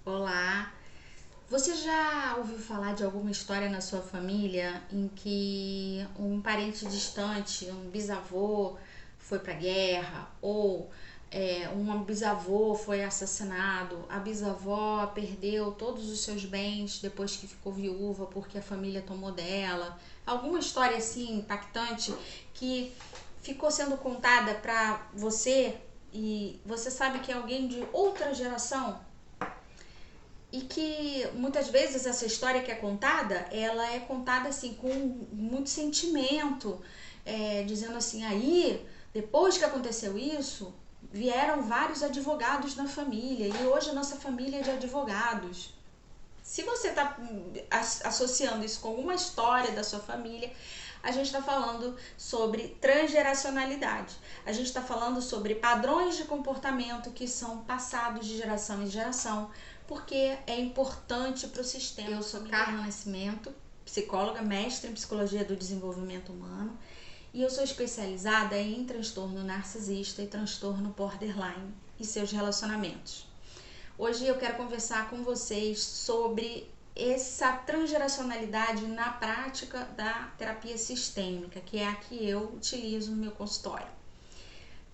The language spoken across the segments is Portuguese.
Olá! Você já ouviu falar de alguma história na sua família em que um parente distante, um bisavô, foi para a guerra ou um bisavô foi assassinado, a bisavó perdeu todos os seus bens depois que ficou viúva porque a família tomou dela? Alguma história assim impactante que ficou sendo contada para você e você sabe que é alguém de outra geração? E que muitas vezes essa história que é contada, ela é contada assim com muito sentimento, dizendo assim, aí, depois que aconteceu isso, vieram vários advogados na família e hoje a nossa família é de advogados. Se você está associando isso com alguma história da sua família, a gente está falando sobre transgeracionalidade. A gente está falando sobre padrões de comportamento que são passados de geração em geração, porque é importante para o sistema. Eu sou Carla Nascimento, psicóloga, mestre em psicologia do desenvolvimento humano, e eu sou especializada em transtorno narcisista e transtorno borderline e seus relacionamentos. Hoje eu quero conversar com vocês sobre essa transgeracionalidade na prática da terapia sistêmica, que é a que eu utilizo no meu consultório.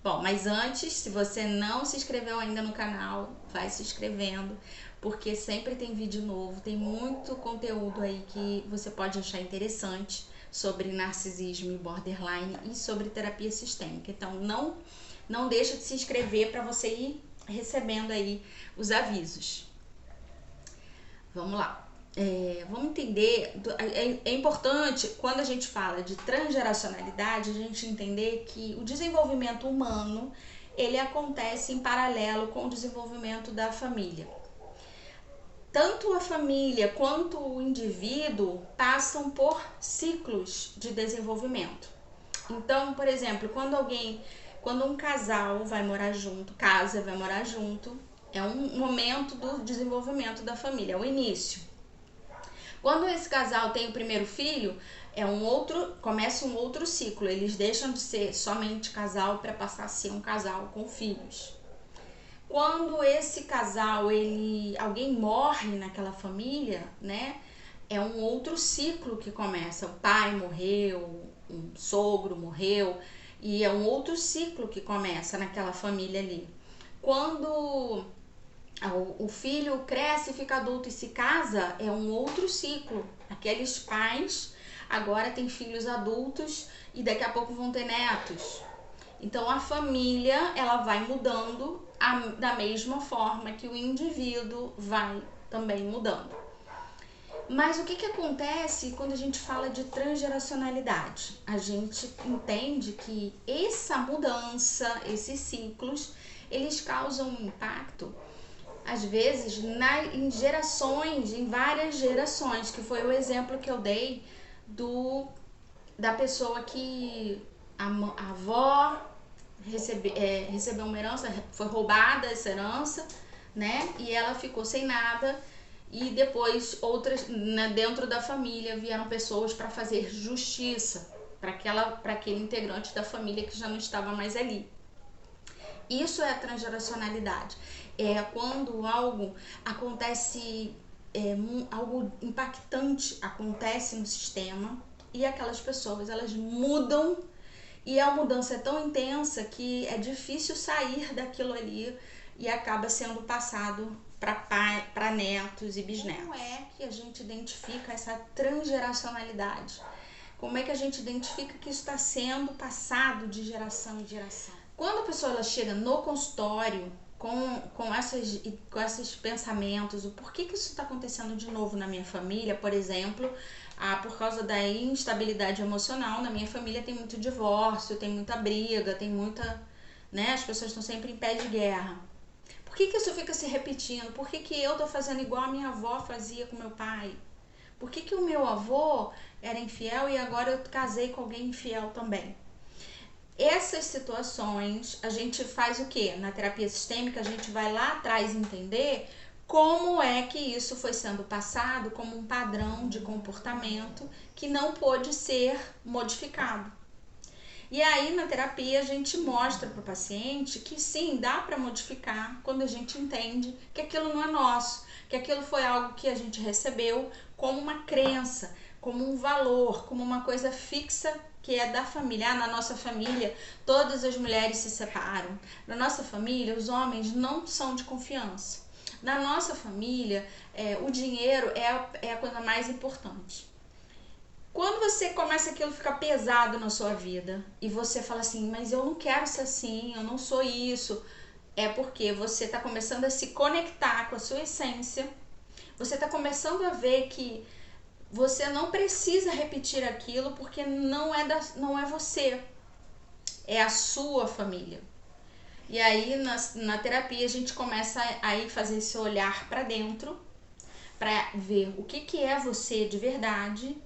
Bom, mas antes, se você não se inscreveu ainda no canal, vai se inscrevendo, porque sempre tem vídeo novo, tem muito conteúdo aí que você pode achar interessante sobre narcisismo e borderline e sobre terapia sistêmica. Então não deixa de se inscrever para você ir recebendo aí os avisos. Vamos lá. Vamos entender, é importante quando a gente fala de transgeracionalidade, a gente entender que o desenvolvimento humano, ele acontece em paralelo com o desenvolvimento da família. Tanto a família quanto o indivíduo passam por ciclos de desenvolvimento. Então, por exemplo, quando um casal vai morar junto, vai morar junto, é um momento do desenvolvimento da família, é o início. Quando esse casal tem o primeiro filho, começa um outro ciclo. Eles deixam de ser somente casal para passar a ser um casal com filhos. Quando esse casal, alguém morre naquela família, né? É um outro ciclo que começa. O pai morreu, um sogro morreu, e é um outro ciclo que começa naquela família ali. Quando o filho cresce, fica adulto e se casa, é um outro ciclo. Aqueles pais agora têm filhos adultos e daqui a pouco vão ter netos. Então a família, ela vai mudando da mesma forma que o indivíduo vai também mudando. Mas o que acontece quando a gente fala de transgeracionalidade? A gente entende que essa mudança, esses ciclos, eles causam um impacto, às vezes, em gerações, em várias gerações, que foi o exemplo que eu dei da pessoa que a avó recebeu uma herança, foi roubada essa herança, né? E ela ficou sem nada. E depois outras, né, dentro da família vieram pessoas para fazer justiça para aquele integrante da família que já não estava mais ali. Isso é a transgeracionalidade. É quando algo acontece, algo impactante acontece no sistema e aquelas pessoas, elas mudam, e a mudança é tão intensa que é difícil sair daquilo ali e acaba sendo passado para netos e bisnetos. Como é que a gente identifica essa transgeracionalidade? Como é que a gente identifica que isso está sendo passado de geração em geração? Quando a pessoa ela chega no consultório com esses pensamentos, o porquê que isso está acontecendo de novo na minha família, por exemplo, por causa da instabilidade emocional, na minha família tem muito divórcio, tem muita briga, tem muita, né, as pessoas estão sempre em pé de guerra. Por que isso fica se repetindo? Por que eu estou fazendo igual a minha avó fazia com meu pai? Por que o meu avô era infiel e agora eu casei com alguém infiel também? Essas situações, a gente faz o quê? Na terapia sistêmica, a gente vai lá atrás entender como é que isso foi sendo passado como um padrão de comportamento que não pôde ser modificado. E aí, na terapia, a gente mostra para o paciente que sim, dá para modificar quando a gente entende que aquilo não é nosso, que aquilo foi algo que a gente recebeu como uma crença, como um valor, como uma coisa fixa que é da família. Na nossa família, todas as mulheres se separam. Na nossa família, os homens não são de confiança. Na nossa família, o dinheiro é a coisa mais importante. Quando você começa aquilo a ficar pesado na sua vida e você fala assim, mas eu não quero ser assim, eu não sou isso, é porque você está começando a se conectar com a sua essência, você está começando a ver que você não precisa repetir aquilo porque não é você, é a sua família. E aí na terapia a gente começa a fazer esse olhar para dentro, para ver o que é você de verdade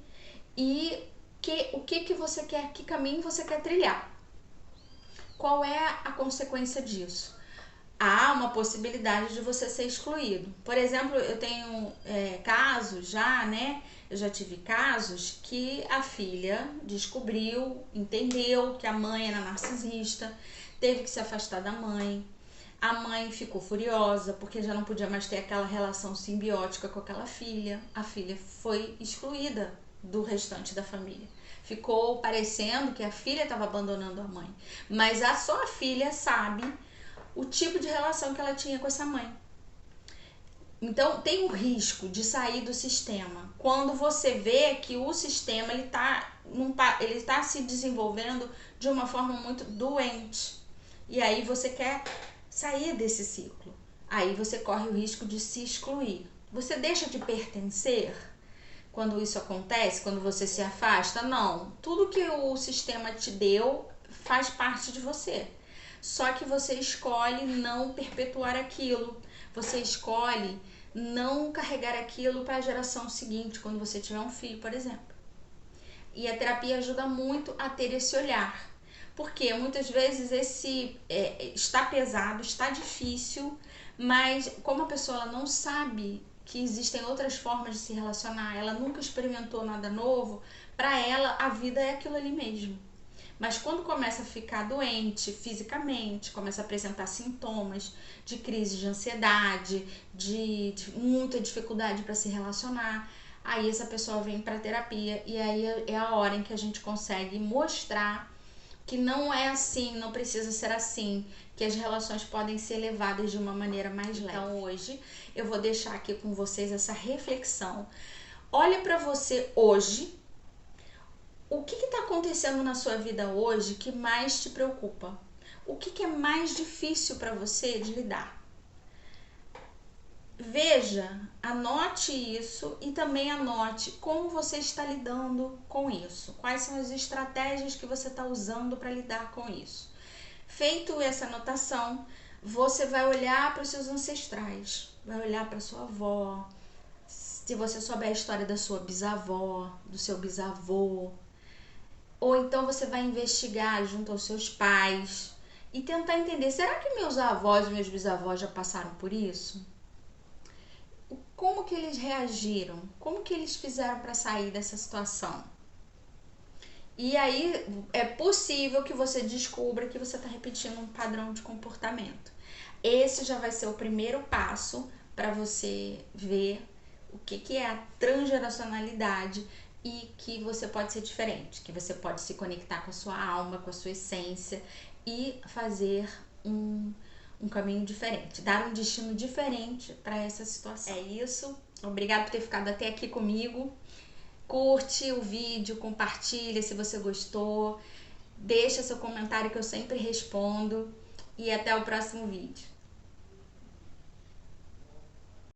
e o que você quer, que caminho você quer trilhar. Qual é a consequência disso? Há uma possibilidade de você ser excluído. Por exemplo, eu tenho casos já, né? Eu já tive casos que a filha descobriu, entendeu que a mãe era narcisista, teve que se afastar da mãe. A mãe ficou furiosa porque já não podia mais ter aquela relação simbiótica com aquela filha. A filha foi excluída do restante da família. Ficou parecendo que a filha estava abandonando a mãe, mas só a filha sabe o tipo de relação que ela tinha com essa mãe. Então tem o risco de sair do sistema quando você vê que o sistema ele tá se desenvolvendo de uma forma muito doente, e aí você quer sair desse ciclo. Aí você corre o risco de se excluir. Você deixa de pertencer quando isso acontece, quando você se afasta? Não. Tudo que o sistema te deu faz parte de você. Só que você escolhe não perpetuar aquilo. Você escolhe não carregar aquilo para a geração seguinte, quando você tiver um filho, por exemplo. E a terapia ajuda muito a ter esse olhar. Porque muitas vezes está pesado, está difícil, mas como a pessoa ela não sabe que existem outras formas de se relacionar, ela nunca experimentou nada novo, para ela a vida é aquilo ali mesmo. Mas quando começa a ficar doente fisicamente, começa a apresentar sintomas de crise de ansiedade, de muita dificuldade para se relacionar, aí essa pessoa vem para terapia e aí é a hora em que a gente consegue mostrar que não é assim, não precisa ser assim, que as relações podem ser levadas de uma maneira mais leve. Então hoje eu vou deixar aqui com vocês essa reflexão. Olha para você hoje. O que está acontecendo na sua vida hoje que mais te preocupa? O que é mais difícil para você de lidar? Veja, anote isso e também anote como você está lidando com isso. Quais são as estratégias que você está usando para lidar com isso. Feito essa anotação, você vai olhar para os seus ancestrais, vai olhar para sua avó. Se você souber a história da sua bisavó, do seu bisavô, ou então você vai investigar junto aos seus pais e tentar entender, será que meus avós e meus bisavós já passaram por isso? Como que eles reagiram? Como que eles fizeram para sair dessa situação? E aí é possível que você descubra que você está repetindo um padrão de comportamento. Esse já vai ser o primeiro passo para você ver o que é a transgeracionalidade e que você pode ser diferente, que você pode se conectar com a sua alma, com a sua essência e fazer um caminho diferente, dar um destino diferente para essa situação. É isso. Obrigada por ter ficado até aqui comigo. Curte o vídeo, compartilha se você gostou, deixa seu comentário que eu sempre respondo e até o próximo vídeo.